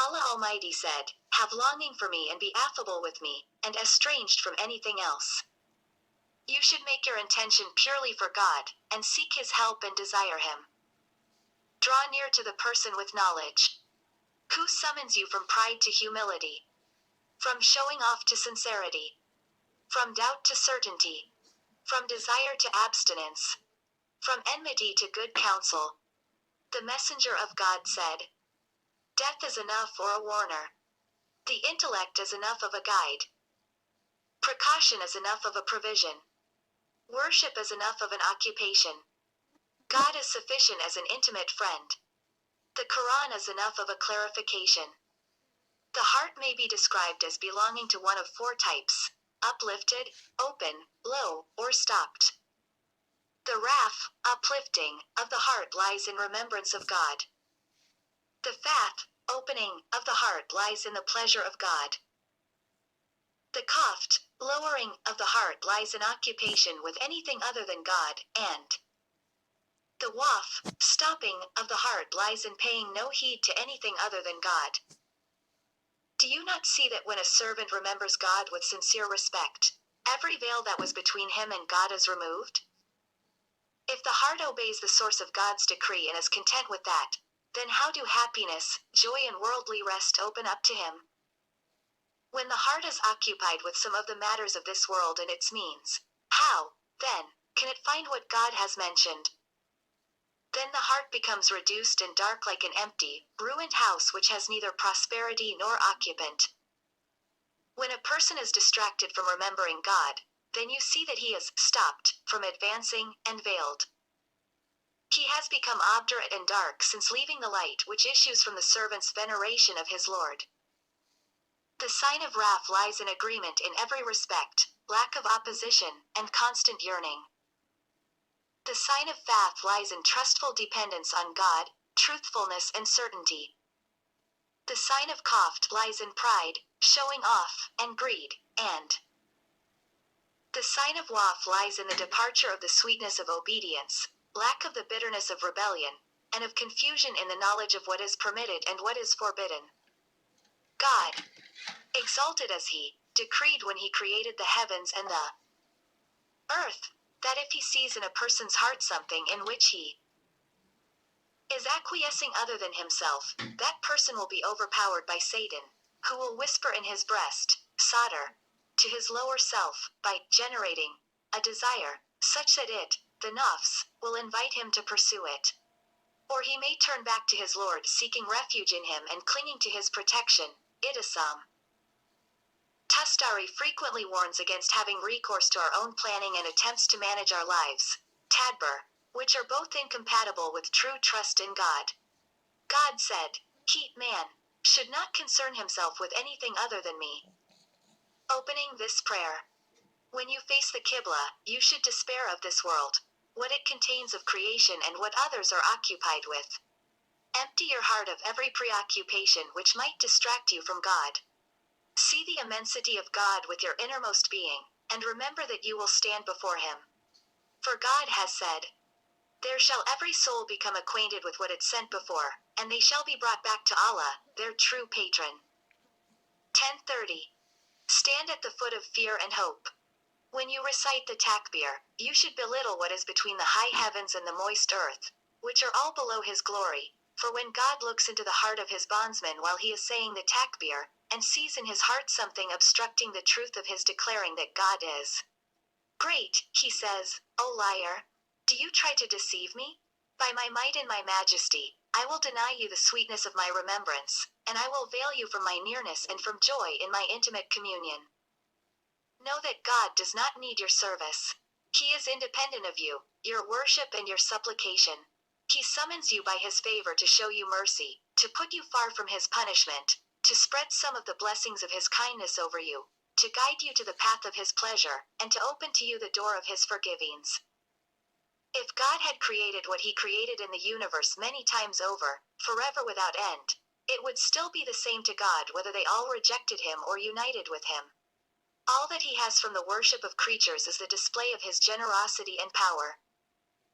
Allah Almighty said, "Have longing for me and be affable with me, and estranged from anything else." You should make your intention purely for God, and seek His help and desire Him. Draw near to the person with knowledge, who summons you from pride to humility, from showing off to sincerity, from doubt to certainty, from desire to abstinence, from enmity to good counsel. The messenger of God said, "Death is enough for a warner. The intellect is enough of a guide. Precaution is enough of a provision. Worship is enough of an occupation. God is sufficient as an intimate friend. The Quran is enough of a clarification." The heart may be described as belonging to one of four types: uplifted, open, low, or stopped. The raf, uplifting, of the heart lies in remembrance of God. The fath, opening, of the heart lies in the pleasure of God. The kaft, lowering, of the heart lies in occupation with anything other than God, and the waf, stopping, of the heart lies in paying no heed to anything other than God. Do you not see that when a servant remembers God with sincere respect, every veil that was between him and God is removed? If the heart obeys the source of God's decree and is content with that, then how do happiness, joy and worldly rest open up to him? When the heart is occupied with some of the matters of this world and its means, how, then, can it find what God has mentioned? Then the heart becomes reduced and dark like an empty, ruined house which has neither prosperity nor occupant. When a person is distracted from remembering God, then you see that he is stopped from advancing and veiled. He has become obdurate and dark since leaving the light which issues from the servant's veneration of his Lord. The sign of wrath lies in agreement in every respect, lack of opposition, and constant yearning. The sign of faith lies in trustful dependence on God, truthfulness and certainty. The sign of kaft lies in pride, showing off, and greed, and the sign of waf lies in the departure of the sweetness of obedience, lack of the bitterness of rebellion, and of confusion in the knowledge of what is permitted and what is forbidden. God, exalted as He, decreed when He created the heavens and the earth, that if He sees in a person's heart something in which he is acquiescing other than himself, that person will be overpowered by Satan, who will whisper in his breast, Sadr, to his lower self, by generating a desire, such that it, the nafs, will invite him to pursue it. Or he may turn back to his Lord seeking refuge in him and clinging to his protection, Itisam. Tustari frequently warns against having recourse to our own planning and attempts to manage our lives, Tadbir, which are both incompatible with true trust in God. God said, Man should not concern himself with anything other than me. Opening this prayer. When you face the Qibla, you should despair of this world, what it contains of creation and what others are occupied with. Empty your heart of every preoccupation which might distract you from God. See the immensity of God with your innermost being, and remember that you will stand before Him. For God has said, "There shall every soul become acquainted with what it sent before, and they shall be brought back to Allah, their true patron." 10:30. Stand at the foot of fear and hope. When you recite the takbir, you should belittle what is between the high heavens and the moist earth, which are all below His glory, for when God looks into the heart of His bondsman while he is saying the takbir, and sees in his heart something obstructing the truth of his declaring that God is great, he says, "O liar! Do you try to deceive me? By my might and my majesty, I will deny you the sweetness of my remembrance, and I will veil you from my nearness and from joy in my intimate communion." Know that God does not need your service. He is independent of you, your worship and your supplication. He summons you by His favor to show you mercy, to put you far from His punishment, to spread some of the blessings of His kindness over you, to guide you to the path of His pleasure, and to open to you the door of His forgivings. If God had created what He created in the universe many times over, forever without end, it would still be the same to God whether they all rejected Him or united with Him. All that He has from the worship of creatures is the display of His generosity and power.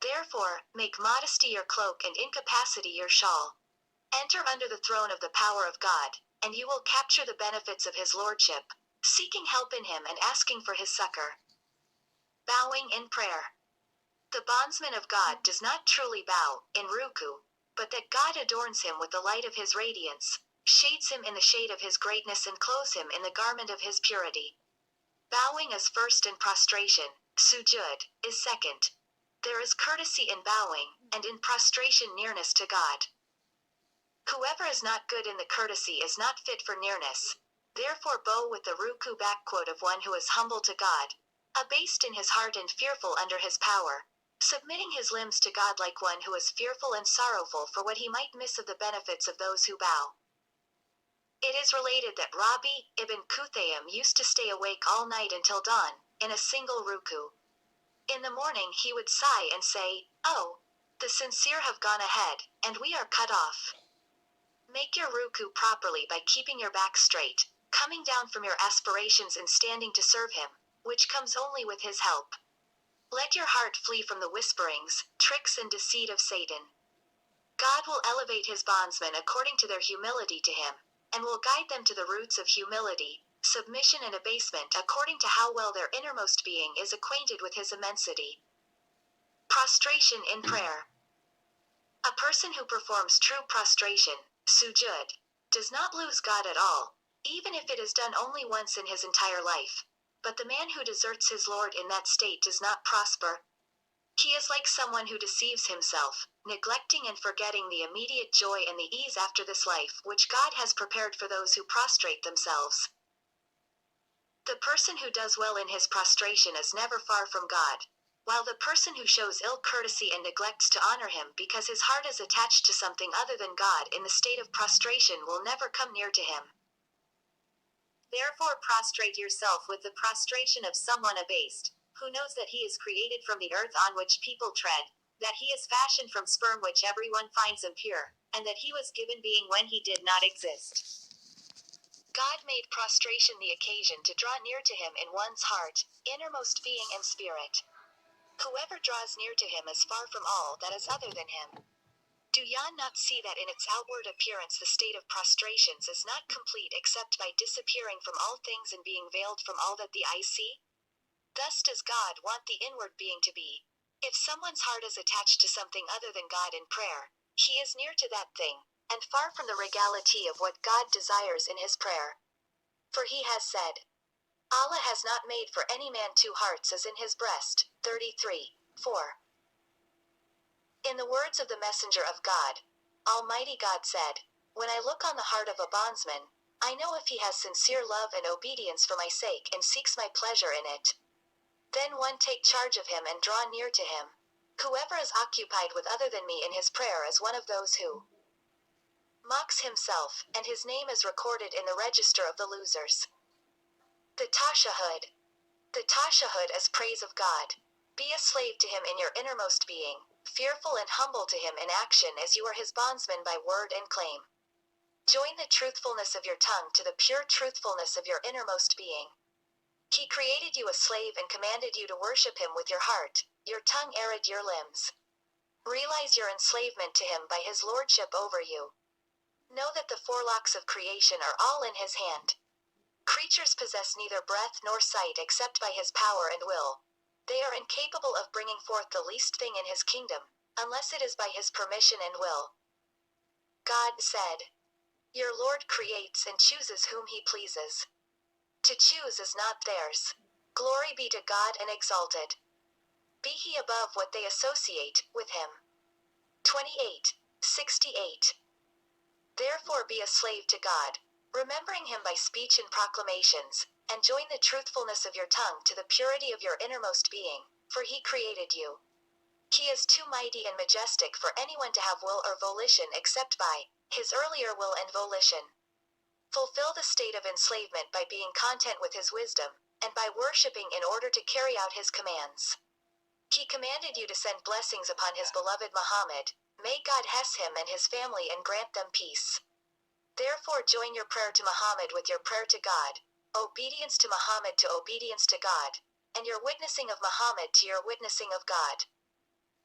Therefore, make modesty your cloak and incapacity your shawl. Enter under the throne of the power of God, and you will capture the benefits of his lordship, seeking help in him and asking for his succor. Bowing in prayer. The bondsman of God does not truly bow in ruku, but that God adorns him with the light of his radiance, shades him in the shade of his greatness and clothes him in the garment of his purity. Bowing is first and prostration, sujud, is second. There is courtesy in bowing, and in prostration nearness to God. Whoever is not good in the courtesy is not fit for nearness. Therefore bow with the ruku backquote of one who is humble to God, abased in his heart and fearful under his power, submitting his limbs to God like one who is fearful and sorrowful for what he might miss of the benefits of those who bow. It is related that Rabbi ibn Kuthaym used to stay awake all night until dawn, in a single ruku. In the morning he would sigh and say, "Oh, the sincere have gone ahead, and we are cut off." Make your ruku properly by keeping your back straight, coming down from your aspirations and standing to serve him, which comes only with his help. Let your heart flee from the whisperings, tricks and deceit of Satan. God will elevate his bondsmen according to their humility to him, and will guide them to the roots of humility, submission and abasement according to how well their innermost being is acquainted with his immensity. Prostration in prayer. A person who performs true prostration, sujud, does not lose God at all, even if it is done only once in his entire life. But the man who deserts his Lord in that state does not prosper. He is like someone who deceives himself, neglecting and forgetting the immediate joy and the ease after this life which God has prepared for those who prostrate themselves. The person who does well in his prostration is never far from God, while the person who shows ill courtesy and neglects to honor him because his heart is attached to something other than God in the state of prostration will never come near to him. Therefore prostrate yourself with the prostration of someone abased, who knows that he is created from the earth on which people tread, that he is fashioned from sperm which everyone finds impure, and that he was given being when he did not exist. God made prostration the occasion to draw near to him in one's heart, innermost being and spirit. Whoever draws near to him is far from all that is other than him. Do yon not see that in its outward appearance the state of prostrations is not complete except by disappearing from all things and being veiled from all that the eye see? Thus does God want the inward being to be. If someone's heart is attached to something other than God in prayer, he is near to that thing, and far from the regality of what God desires in his prayer. For he has said, Allah has not made for any man two hearts as in his breast. 33:4. In the words of the messenger of God, Almighty God said, "When I look on the heart of a bondsman, I know if he has sincere love and obedience for my sake and seeks my pleasure in it. Then one take charge of him and draw near to him. Whoever is occupied with other than me in his prayer is one of those who mocks himself, and his name is recorded in the register of the losers." The Tashahhud. The Tashahhud is praise of God. Be a slave to him in your innermost being, fearful and humble to him in action as you are his bondsman by word and claim. Join the truthfulness of your tongue to the pure truthfulness of your innermost being. He created you a slave and commanded you to worship him with your heart, your tongue arid your limbs. Realize your enslavement to him by his lordship over you. Know that the forelocks of creation are all in his hand. Creatures possess neither breath nor sight except by his power and will. They are incapable of bringing forth the least thing in his kingdom, unless it is by his permission and will. God said, "Your Lord creates and chooses whom he pleases. To choose is not theirs. Glory be to God and exalted. Be he above what they associate with him." 28:68. Therefore be a slave to God, remembering him by speech and proclamations, and join the truthfulness of your tongue to the purity of your innermost being, for he created you. He is too mighty and majestic for anyone to have will or volition except by his earlier will and volition. Fulfill the state of enslavement by being content with his wisdom, and by worshipping in order to carry out his commands. He commanded you to send blessings upon his beloved Muhammad. May God bless him and his family and grant them peace. Therefore join your prayer to Muhammad with your prayer to God, obedience to Muhammad to obedience to God, and your witnessing of Muhammad to your witnessing of God.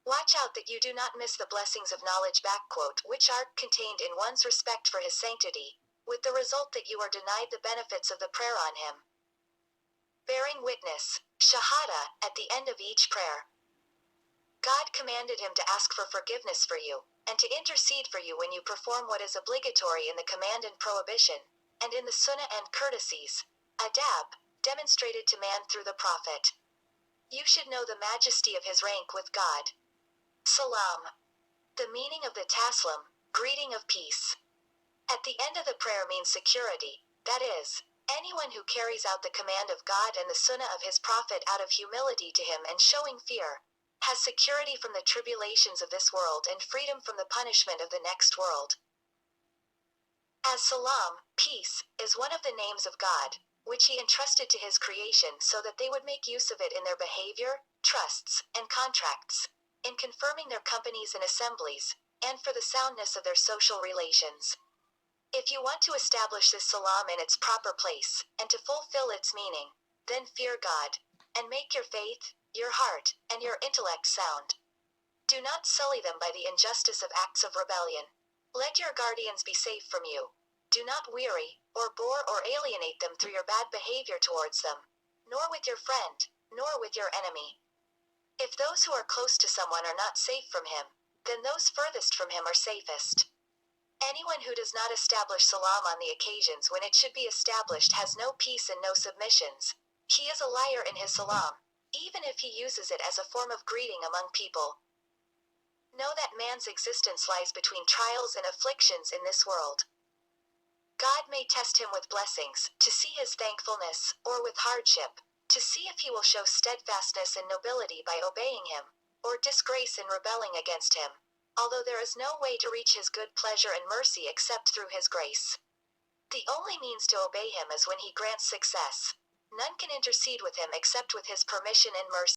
Watch out that you do not miss the blessings of knowledge which are contained in one's respect for his sanctity, with the result that you are denied the benefits of the prayer on him. Bearing witness, shahada, at the end of each prayer. God commanded him to ask for forgiveness for you, and to intercede for you when you perform what is obligatory in the command and prohibition, and in the sunnah and courtesies, adab, demonstrated to man through the Prophet. You should know the majesty of his rank with God. Salam. The meaning of the taslim, greeting of peace. At the end of the prayer means security, that is, anyone who carries out the command of God and the sunnah of his Prophet out of humility to him and showing fear, has security from the tribulations of this world and freedom from the punishment of the next world. As Salam, peace, is one of the names of God, which he entrusted to his creation so that they would make use of it in their behavior, trusts, and contracts, in confirming their companies and assemblies, and for the soundness of their social relations. If you want to establish this salam in its proper place, and to fulfill its meaning, then fear God, and make your faith, your heart, and your intellect sound. Do not sully them by the injustice of acts of rebellion. Let your guardians be safe from you. Do not weary, or bore or alienate them through your bad behavior towards them, nor with your friend, nor with your enemy. If those who are close to someone are not safe from him, then those furthest from him are safest. Anyone who does not establish salam on the occasions when it should be established has no peace and no submissions. He is a liar in his salam, even if he uses it as a form of greeting among people. Know that man's existence lies between trials and afflictions in this world. God may test him with blessings, to see his thankfulness, or with hardship, to see if he will show steadfastness and nobility by obeying him, or disgrace in rebelling against him, although there is no way to reach his good pleasure and mercy except through his grace. The only means to obey him is when he grants success. None can intercede with him except with his permission and mercy.